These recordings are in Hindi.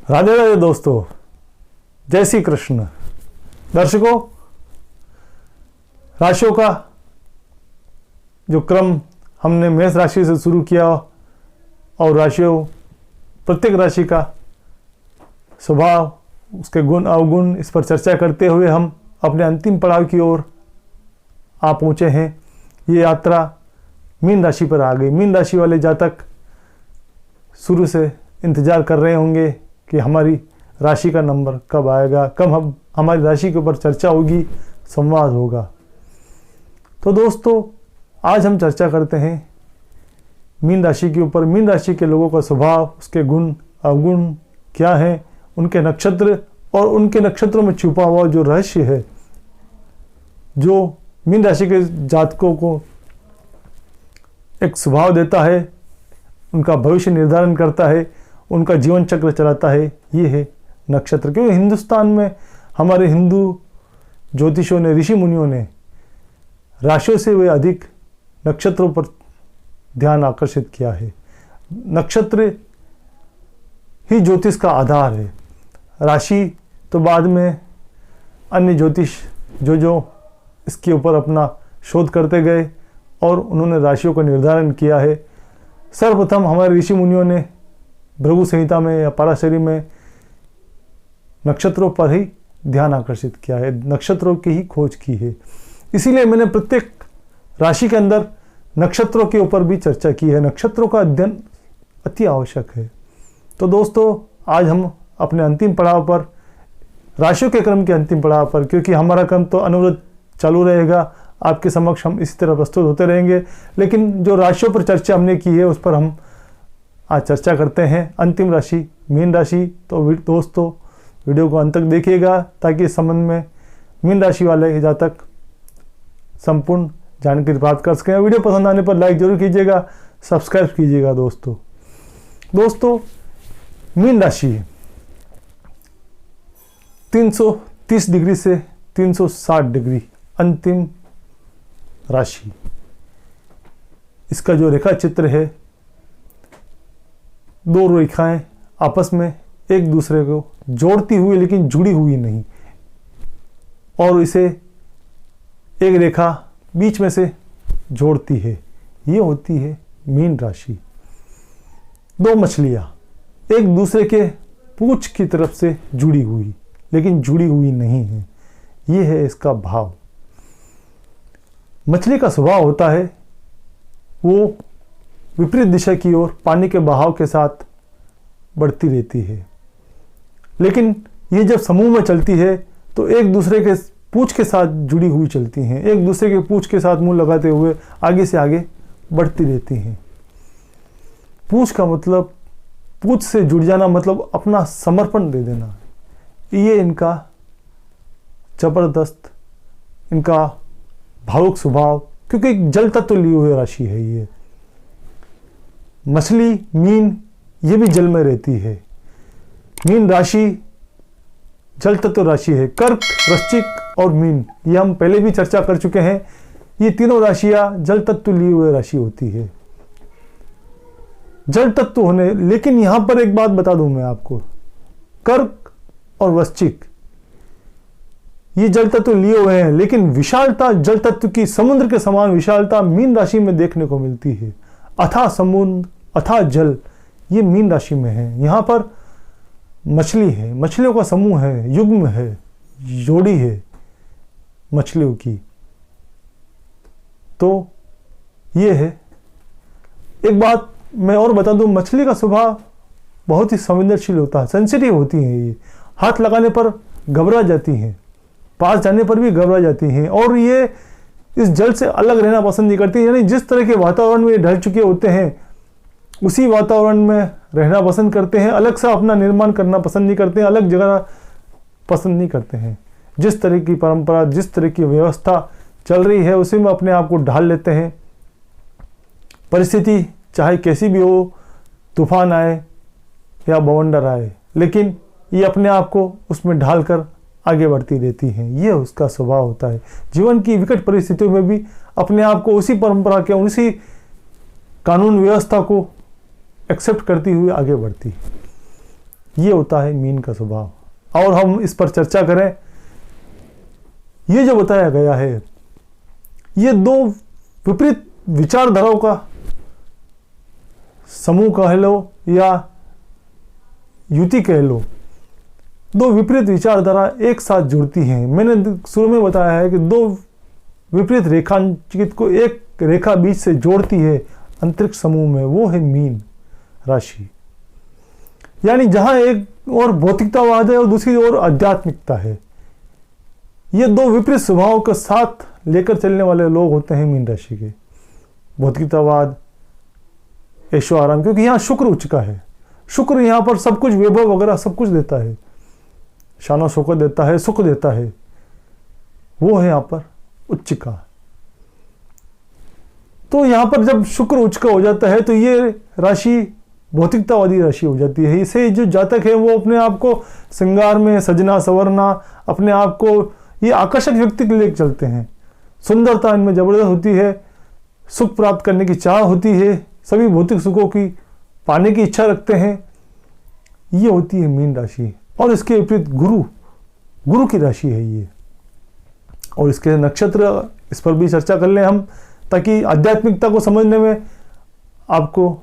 राधे राधे दोस्तों, जय श्री कृष्ण। दर्शकों, राशियों का जो क्रम हमने मेष राशि से शुरू किया और राशियों प्रत्येक राशि का स्वभाव, उसके गुण अवगुण, इस पर चर्चा करते हुए हम अपने अंतिम पड़ाव की ओर आ पहुँचे हैं। ये यात्रा मीन राशि पर आ गई। मीन राशि वाले जातक शुरू से इंतजार कर रहे होंगे कि हमारी राशि का नंबर कब आएगा, कब हम हमारी राशि के ऊपर चर्चा होगी, संवाद होगा। तो दोस्तों, आज हम चर्चा करते हैं मीन राशि के ऊपर। मीन राशि के लोगों का स्वभाव, उसके गुण अवगुण क्या हैं, उनके नक्षत्र और उनके नक्षत्रों में छुपा हुआ जो रहस्य है, जो मीन राशि के जातकों को एक स्वभाव देता है, उनका भविष्य निर्धारण करता है, उनका जीवन चक्र चलाता है, ये है नक्षत्र। क्योंकि हिंदुस्तान में हमारे हिंदू ज्योतिषों ने, ऋषि मुनियों ने राशियों से वे अधिक नक्षत्रों पर ध्यान आकर्षित किया है। नक्षत्र ही ज्योतिष का आधार है। राशि तो बाद में अन्य ज्योतिष जो इसके ऊपर अपना शोध करते गए और उन्होंने राशियों का निर्धारण किया है। सर्वप्रथम हमारे ऋषि मुनियों ने भृगु संहिता में या पराशरी में नक्षत्रों पर ही ध्यान आकर्षित किया है, नक्षत्रों की ही खोज की है। इसीलिए मैंने प्रत्येक राशि के अंदर नक्षत्रों के ऊपर भी चर्चा की है। नक्षत्रों का अध्ययन अति आवश्यक है। तो दोस्तों, आज हम अपने अंतिम पड़ाव पर, राशियों के क्रम के अंतिम पड़ाव पर, क्योंकि हमारा क्रम तो अनवरत चालू रहेगा, आपके समक्ष हम इसी तरह प्रस्तुत होते रहेंगे, लेकिन जो राशियों पर चर्चा हमने की है उस पर हम आज चर्चा करते हैं। अंतिम राशि मीन राशि। तो दोस्तों, वीडियो को अंत तक देखिएगा ताकि इस संबंध में मीन राशि वाले जातक संपूर्ण जानकारी प्राप्त कर सकें। वीडियो पसंद आने पर लाइक जरूर कीजिएगा, सब्सक्राइब कीजिएगा। दोस्तों, मीन राशि 330 डिग्री से 360 डिग्री अंतिम राशि। इसका जो रेखा चित्र है, दो रेखाएं आपस में एक दूसरे को जोड़ती हुई लेकिन जुड़ी हुई नहीं, और इसे एक रेखा बीच में से जोड़ती है, ये होती है मीन राशि। दो मछलियां एक दूसरे के पूंछ की तरफ से जुड़ी हुई लेकिन जुड़ी हुई नहीं है, ये है इसका भाव। मछली का स्वभाव होता है वो विपरीत दिशा की ओर पानी के बहाव के साथ बढ़ती रहती है, लेकिन ये जब समूह में चलती है तो एक दूसरे के पूंछ के साथ जुड़ी हुई चलती हैं, एक दूसरे के पूंछ के साथ मुंह लगाते हुए आगे से आगे बढ़ती रहती हैं। पूंछ का मतलब, पूंछ से जुड़ जाना मतलब अपना समर्पण दे देना। ये इनका जबरदस्त, इनका भावुक स्वभाव, क्योंकि जल तत्व लिए हुए राशि है। ये मछली, मीन, ये भी जल में रहती है। मीन राशि जल तत्व राशि है। कर्क, वृश्चिक और मीन, ये हम पहले भी चर्चा कर चुके हैं। ये तीनों राशियां जल तत्व लिए हुए राशि होती है। जल तत्व होने, लेकिन यहां पर एक बात बता दूं मैं आपको, कर्क और वृश्चिक ये जल तत्व लिए हुए हैं, लेकिन विशालता, जल तत्व की समुद्र के समान विशालता मीन राशि में देखने को मिलती है। अथाह समुद्र, अथाह जल, ये मीन राशि में है। यहां पर मछली है, मछलियों का समूह है, युग्म है, जोड़ी है मछलियों की। तो ये है। एक बात मैं और बता दूं, मछली का स्वभाव बहुत ही संवेदनशील होता है, सेंसिटिव होती हैं। ये हाथ लगाने पर घबरा जाती हैं, पास जाने पर भी घबरा जाती हैं, और ये इस जल से अलग रहना पसंद नहीं करती। यानी जिस तरह के वातावरण में ढल चुके होते हैं उसी वातावरण में रहना पसंद करते हैं। अलग सा अपना निर्माण करना पसंद नहीं करते हैं, अलग जगह पसंद नहीं करते हैं। जिस तरह की परंपरा, जिस तरह की व्यवस्था चल रही है उसी में अपने आप को ढाल लेते हैं। परिस्थिति चाहे कैसी भी हो, तूफान आए या बवंडर आए, लेकिन ये अपने आप को उसमें ढालकर आगे बढ़ती रहती हैं। ये उसका स्वभाव होता है। जीवन की विकट परिस्थितियों में भी अपने आप को उसी परंपरा के, उसी कानून व्यवस्था को एक्सेप्ट करती हुई आगे बढ़ती। ये होता है मीन का स्वभाव। और हम इस पर चर्चा करें, ये जो बताया गया है, ये दो विपरीत विचारधाराओं का समूह कह लो या युति कह लो, दो विपरीत विचारधारा एक साथ जुड़ती हैं। मैंने शुरू में बताया है कि दो विपरीत रेखांकित को एक रेखा बीच से जोड़ती है अंतरिक्ष समूह में, वो है मीन राशि। यानी जहां एक और भौतिकतावाद है और दूसरी ओर आध्यात्मिकता है। ये दो विपरीत स्वभावों के साथ लेकर चलने वाले लोग होते हैं मीन राशि के। भौतिकतावाद, ऐशो आराम, क्योंकि यहाँ शुक्र उच्च का है। शुक्र यहाँ पर सब कुछ, वैभव वगैरह सब कुछ देता है, शानो शौकत देता है, सुख देता है, वो है यहाँ पर उच्च का। तो यहाँ पर जब शुक्र उच्च का हो जाता है तो ये राशि भौतिकतावादी राशि हो जाती है। इसे जो जातक है वो अपने आप को श्रृंगार में सजना संवरना, अपने आप को ये आकर्षक व्यक्ति के लिए चलते हैं। सुंदरता इनमें जबरदस्त होती है, सुख प्राप्त करने की चाह होती है, सभी भौतिक सुखों की पाने की इच्छा रखते हैं। ये होती है मीन राशि। और इसके विपरीत गुरु की राशि है ये। और इसके नक्षत्र, इस पर भी चर्चा कर लें हम, ताकि आध्यात्मिकता को समझने में आपको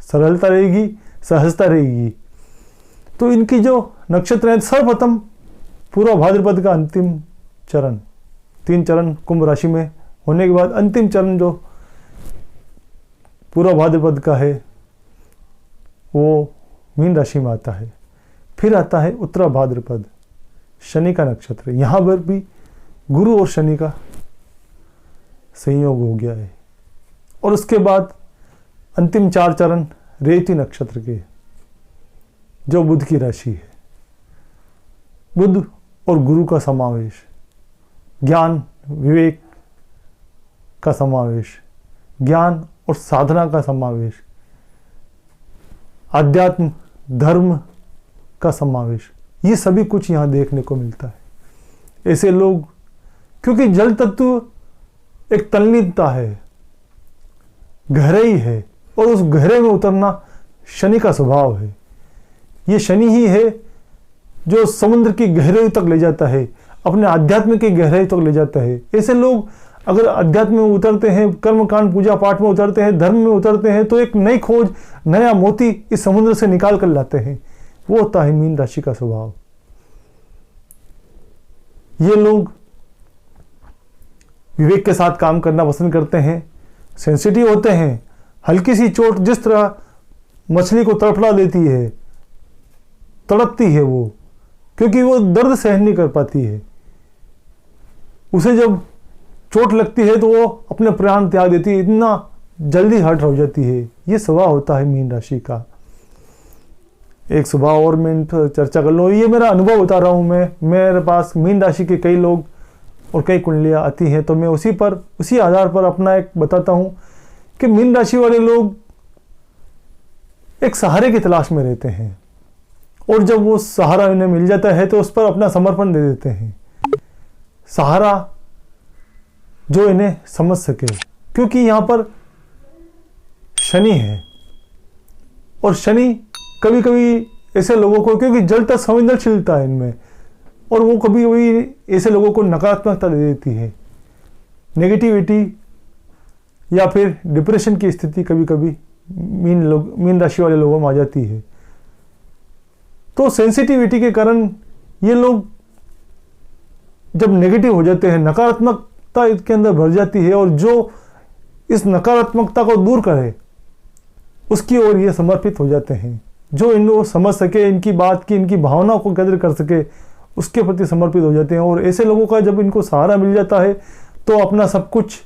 सरलता रहेगी, सहजता रहेगी। तो इनकी जो नक्षत्र है, सर्वप्रथम पूरा भाद्रपद का अंतिम चरण, 3 चरण कुंभ राशि में होने के बाद अंतिम चरण जो पूरा भाद्रपद का है वो मीन राशि में आता है। फिर आता है उत्तरा भाद्रपद, शनि का नक्षत्र। यहाँ पर भी गुरु और शनि का संयोग हो गया है। और उसके बाद अंतिम 4 चरण रेवती नक्षत्र के, जो बुध की राशि है। बुध और गुरु का समावेश, ज्ञान विवेक का समावेश, ज्ञान और साधना का समावेश, अध्यात्म धर्म का समावेश, ये सभी कुछ यहाँ देखने को मिलता है। ऐसे लोग, क्योंकि जल तत्व एक तल्लीनता है, गहराई है, और उस गहरे में उतरना शनि का स्वभाव है। ये शनि ही है जो समुद्र की गहराई तक ले जाता है, अपने आध्यात्म की गहराई तक ले जाता है। ऐसे लोग अगर अध्यात्म में उतरते हैं, कर्मकांड पूजा पाठ में उतरते हैं, धर्म में उतरते हैं, तो एक नई खोज, नया मोती इस समुद्र से निकाल कर लाते हैं। वो होता है मीन राशि का स्वभाव। ये लोग विवेक के साथ काम करना पसंद करते हैं, सेंसिटिव होते हैं। हल्की सी चोट जिस तरह मछली को तड़फड़ा देती है, तड़पती है वो, क्योंकि वो दर्द सहन नहीं कर पाती है। उसे जब चोट लगती है तो वो अपने प्राण त्याग देती है, इतना जल्दी हर्ट हो जाती है। ये स्वभाव होता है मीन राशि का। एक स्वभाव और मैं इन पर चर्चा कर लूँ, ये मेरा अनुभव बता रहा हूँ मैं। मेरे पास मीन राशि के कई लोग और कई कुंडलियाँ आती हैं, तो मैं उसी आधार पर अपना एक बताता हूँ कि मीन राशि वाले लोग एक सहारे की तलाश में रहते हैं, और जब वो सहारा उन्हें मिल जाता है तो उस पर अपना समर्पण दे देते हैं। सहारा जो इन्हें समझ सके, क्योंकि यहाँ पर शनि है, और शनि कभी कभी ऐसे लोगों को, क्योंकि जल तक संवेदनशीलता है इनमें, और वो कभी कभी ऐसे लोगों को नकारात्मकता दे देती है, नेगेटिविटी या फिर डिप्रेशन की स्थिति कभी कभी मीन राशि वाले लोगों में आ जाती है। तो सेंसिटिविटी के कारण ये लोग जब नेगेटिव हो जाते हैं, नकारात्मकता इसके अंदर भर जाती है, और जो इस नकारात्मकता को दूर करे उसकी ओर ये समर्पित हो जाते हैं। जो इनको समझ सके, इनकी बात की, इनकी भावनाओं को कदर कर सके, उसके प्रति समर्पित हो जाते हैं। और ऐसे लोगों का जब इनको सहारा मिल जाता है तो अपना सब कुछ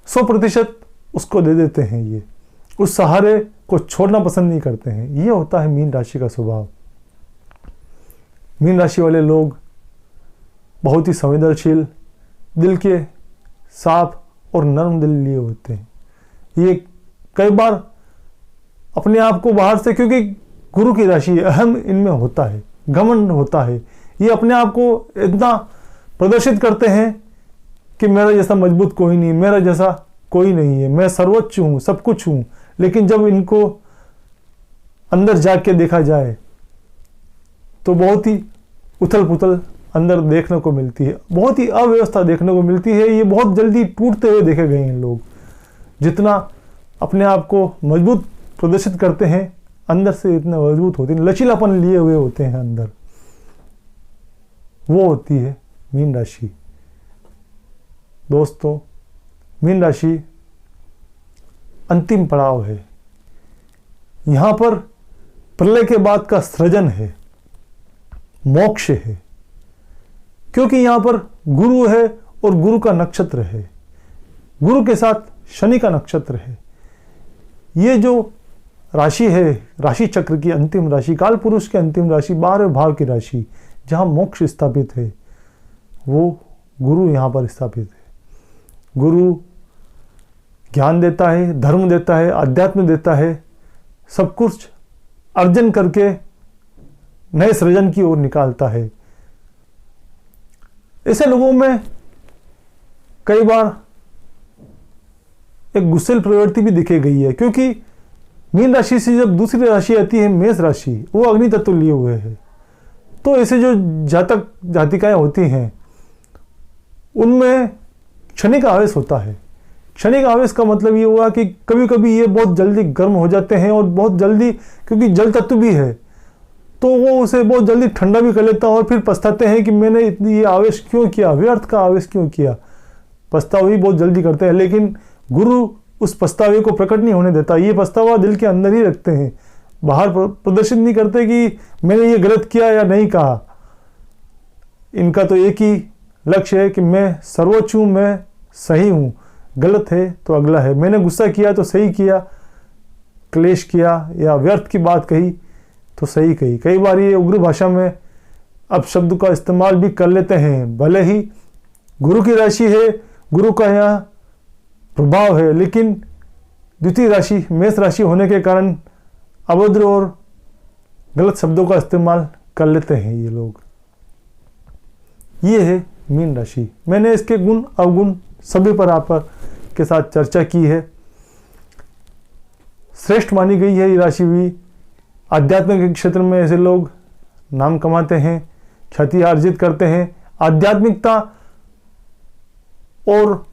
100% उसको दे देते हैं। ये उस सहारे को छोड़ना पसंद नहीं करते हैं। ये होता है मीन राशि का स्वभाव। मीन राशि वाले लोग बहुत ही संवेदनशील, दिल के साफ और नरम दिल लिए होते हैं। ये कई बार अपने आप को बाहर से, क्योंकि गुरु की राशि अहम इनमें होता है, घमंड होता है, ये अपने आप को इतना प्रदर्शित करते हैं कि मेरा जैसा मजबूत कोई नहीं, मेरा जैसा कोई नहीं है, मैं सर्वोच्च हूँ, सब कुछ हूँ। लेकिन जब इनको अंदर जाके देखा जाए तो बहुत ही उथल पुथल अंदर देखने को मिलती है, बहुत ही अव्यवस्था देखने को मिलती है। ये बहुत जल्दी टूटते हुए देखे गए हैं लोग। जितना अपने आप को मजबूत प्रदर्शित करते हैं, अंदर से इतने मजबूत होते हैं, लचीलापन लिए हुए होते हैं अंदर। वो होती है मीन राशि। दोस्तों, मीन राशि अंतिम पड़ाव है। यहां पर प्रलय के बाद का सृजन है, मोक्ष है, क्योंकि यहां पर गुरु है और गुरु का नक्षत्र है, गुरु के साथ शनि का नक्षत्र है। ये जो राशि है, राशि चक्र की अंतिम राशि, काल पुरुष की अंतिम राशि, 12वें भाव की राशि, जहां मोक्ष स्थापित है, वो गुरु यहां पर स्थापित है। गुरु ज्ञान देता है, धर्म देता है, अध्यात्म देता है, सब कुछ अर्जन करके नए सृजन की ओर निकालता है। ऐसे लोगों में कई बार एक गुस्सेल प्रवृत्ति भी दिखी गई है, क्योंकि मीन राशि से जब दूसरी राशि आती है मेष राशि, वो अग्नि तत्व लिए हुए है। तो ऐसे जो जातक जातिकाएं होती हैं, उनमें क्षणिक आवेश होता है। क्षणिक आवेश का मतलब ये हुआ कि कभी कभी ये बहुत जल्दी गर्म हो जाते हैं, और बहुत जल्दी, क्योंकि जल तत्व भी है, तो वो उसे बहुत जल्दी ठंडा भी कर लेता है, और फिर पछताते हैं कि मैंने इतनी ये आवेश क्यों किया, व्यर्थ का आवेश क्यों किया। पछतावा भी बहुत जल्दी करते हैं, लेकिन गुरु उस पछतावे को प्रकट नहीं होने देता। ये पछतावा दिल के अंदर ही रखते हैं, बाहर प्रदर्शित नहीं करते कि मैंने ये गलत किया या नहीं कहा। इनका तो एक ही लक्ष्य है कि मैं सर्वोच्च हूँ, मैं सही हूँ, गलत है तो अगला है। मैंने गुस्सा किया तो सही किया, क्लेश किया या व्यर्थ की बात कही तो सही कही। कई बार ये उग्र भाषा में अपशब्द का इस्तेमाल भी कर लेते हैं। भले ही गुरु की राशि है, गुरु का यहाँ प्रभाव है, लेकिन द्वितीय राशि मेष राशि होने के कारण अभद्र और गलत शब्दों का इस्तेमाल कर लेते हैं ये लोग। ये है मीन राशि। मैंने इसके गुण अवगुण सभी पर आप के साथ चर्चा की है। श्रेष्ठ मानी गई है ये राशि भी। आध्यात्म के क्षेत्र में ऐसे लोग नाम कमाते हैं, ख्याति अर्जित करते हैं। आध्यात्मिकता और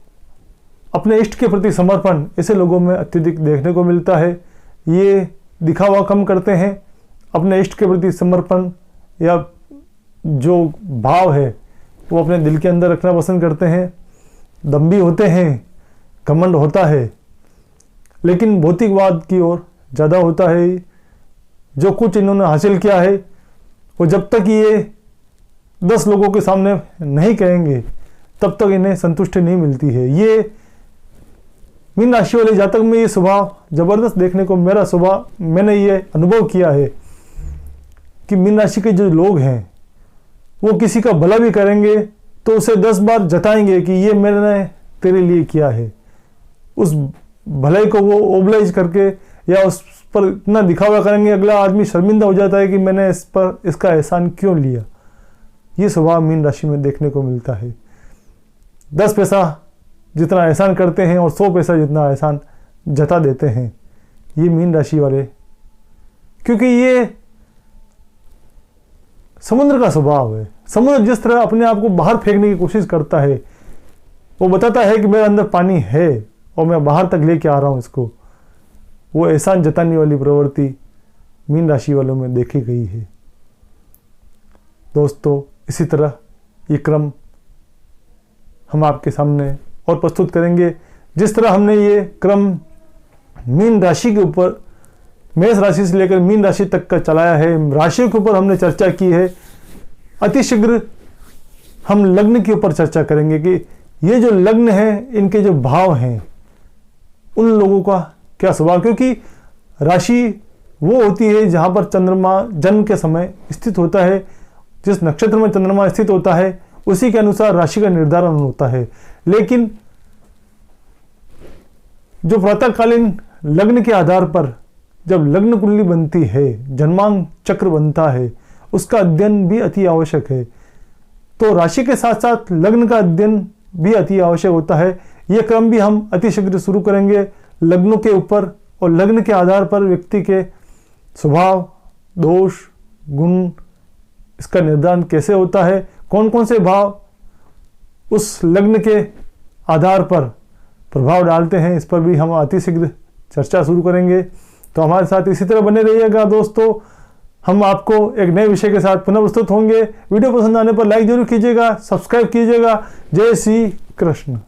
अपने इष्ट के प्रति समर्पण ऐसे लोगों में अत्यधिक देखने को मिलता है। ये दिखावा कम करते हैं, अपने इष्ट के प्रति समर्पण या जो भाव है वो अपने दिल के अंदर रखना पसंद करते हैं। दम्भी होते हैं, घमंड होता है, लेकिन भौतिकवाद की ओर ज़्यादा होता है। जो कुछ इन्होंने हासिल किया है वो जब तक ये 10 लोगों के सामने नहीं कहेंगे तब तक इन्हें संतुष्टि नहीं मिलती है। ये मीन राशि वाले जातक में ये स्वभाव जबरदस्त देखने को, मेरा स्वभाव, मैंने ये अनुभव किया है कि मीन राशि के जो लोग हैं वो किसी का भला भी करेंगे तो उसे 10 बार जताएंगे कि ये मैंने तेरे लिए किया है। उस भलाई को वो ओबलाइज करके या उस पर इतना दिखावा करेंगे, अगला आदमी शर्मिंदा हो जाता है कि मैंने इस पर इसका एहसान क्यों लिया। ये स्वभाव मीन राशि में देखने को मिलता है। 10 पैसा जितना एहसान करते हैं और 100 पैसा जितना एहसान जता देते हैं ये मीन राशि वाले, क्योंकि ये समुद्र का स्वभाव है। समुद्र जिस तरह अपने आप को बाहर फेंकने की कोशिश करता है, वो बताता है कि मेरे अंदर पानी है और मैं बाहर तक लेके आ रहा हूं इसको। वो एहसान जताने वाली प्रवृत्ति मीन राशि वालों में देखी गई है। दोस्तों, इसी तरह ये क्रम हम आपके सामने और प्रस्तुत करेंगे। जिस तरह हमने ये क्रम मीन राशि के ऊपर, मेष राशि से लेकर मीन राशि तक का चलाया है, राशि के ऊपर हमने चर्चा की है, अतिशीघ्र हम लग्न के ऊपर चर्चा करेंगे कि ये जो लग्न है, इनके जो भाव हैं, उन लोगों का क्या स्वभाव। क्योंकि राशि वो होती है जहां पर चंद्रमा जन्म के समय स्थित होता है। जिस नक्षत्र में चंद्रमा स्थित होता है उसी के अनुसार राशि का निर्धारण होता है। लेकिन जो प्रातःकालीन लग्न के आधार पर जब लग्न कुंडली बनती है, जन्मांक चक्र बनता है, उसका अध्ययन भी अति आवश्यक है। तो राशि के साथ साथ लग्न का अध्ययन भी अति आवश्यक होता है। यह क्रम भी हम अतिशीघ्र शुरू करेंगे लग्नों के ऊपर, और लग्न के आधार पर व्यक्ति के स्वभाव, दोष, गुण इसका निर्धारण कैसे होता है, कौन कौन से भाव उस लग्न के आधार पर प्रभाव डालते हैं, इस पर भी हम अतिशीघ्र चर्चा शुरू करेंगे। तो हमारे साथ इसी तरह बने रहिएगा दोस्तों। हम आपको एक नए विषय के साथ पुनः प्रस्तुत होंगे। वीडियो पसंद आने पर लाइक जरूर कीजिएगा, सब्सक्राइब कीजिएगा। जय श्री कृष्ण।